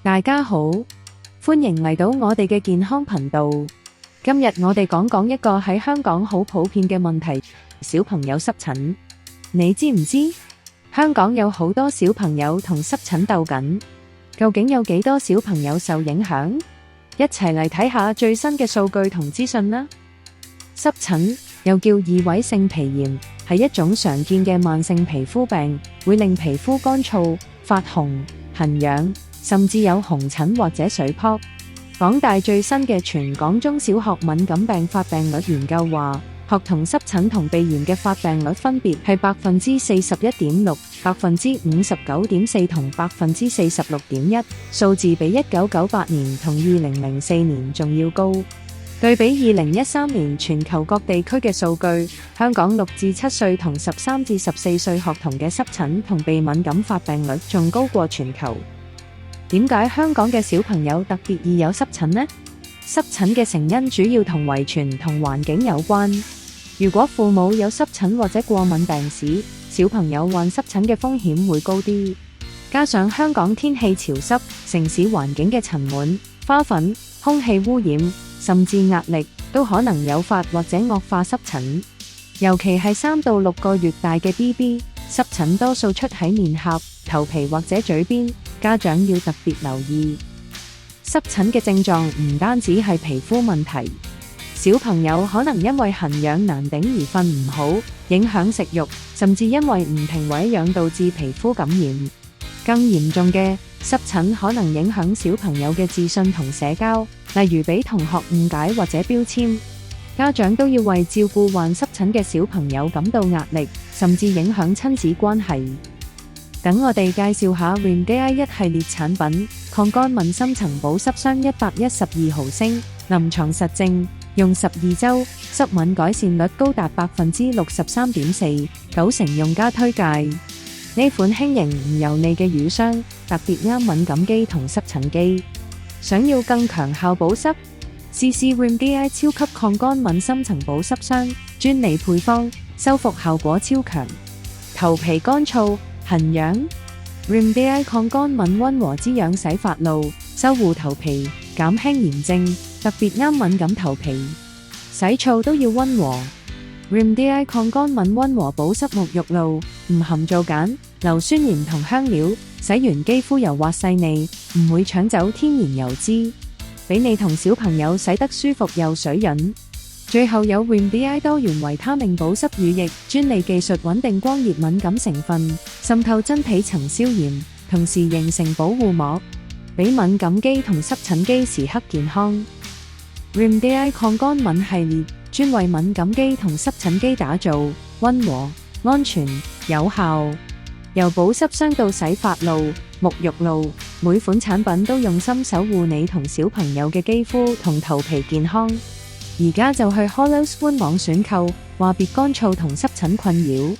大家好，歡迎嚟到我哋嘅健康頻道。今日我哋講一個喺香港好普遍嘅問題，小朋友濕疹。你知唔知香港有好多小朋友同濕疹鬥緊？究竟有幾多小朋友受影響？一齊嚟睇下最新嘅數據同資訊啦。濕疹又叫異位性皮炎，係一種常見嘅慢性皮膚病，會令皮膚乾燥、發紅、痕癢，甚至有紅疹或者水泡。港大最新嘅全港中小學敏感病發病率研究話，學童濕疹同鼻炎嘅發病率分別係41.6%、59.4%同46.1%，數字比1998年同2004年仲要高。對比2013年全球各地區嘅數據，香港6至7歲同13至14歲學童嘅濕疹同鼻敏感發病率仲高過全球。點解香港嘅小朋友特別易有濕疹呢？濕疹嘅成因主要同遺傳同環境有關。如果父母有濕疹或者過敏病史，小朋友患濕疹嘅風險會高啲。加上香港天氣潮濕，城市環境嘅塵蟎、花粉、空氣污染，甚至壓力都可能誘發或者惡化濕疹。尤其係3到6個月大嘅 BB， 濕疹多數出喺面頰、頭皮或者嘴邊，家長要特別留意。濕疹嘅症狀唔單止係皮膚問題，小朋友可能因為痕癢難頂而瞓唔好，影響食慾，甚至因為唔停餵養導致皮膚感染。更嚴重嘅，濕疹可能影響小朋友嘅自信同社交，例如俾同學誤解或者標籤。家長都要為照顧患濕疹嘅小朋友感到壓力，甚至影響親子關係。等我哋介紹下 Remedi 一系列產品，抗乾敏深層保濕霜112毫升，臨床實證，用12週，濕敏改善率高達 63.4%， 90%用家推介。呢款輕盈唔油膩嘅乳霜，特別啱敏感肌同濕疹肌。想要更強效保濕，試試 Remedi 超級抗乾敏深層保濕霜，專利配方，修復效果超強。頭皮乾燥、痕癢 ，Remedi 抗乾敏溫和滋養洗髮露，修護頭皮，減輕炎症，特別啱敏感頭皮。洗澡都要溫和。Remedi 抗乾敏溫和保濕沐浴露，唔含皂鹼、硫酸鹽同香料，洗完肌膚柔滑細膩，唔會搶走天然油脂，俾你同小朋友洗得舒服又水潤。最後有 Remedi 多元維他命保濕乳液，專利技術穩定光熱敏感成分，滲透真皮層消炎，同時形成保護膜，俾敏感肌同濕疹肌時刻健康。Remedi 抗乾敏系列，專為敏感肌同濕疹肌打造，溫和、安全、有效。由保濕霜到洗髮露、沐浴露，每款產品都用心守護你同小朋友嘅肌膚同頭皮健康。而家就去 Hollows 官網選購，話別乾燥同濕疹困擾。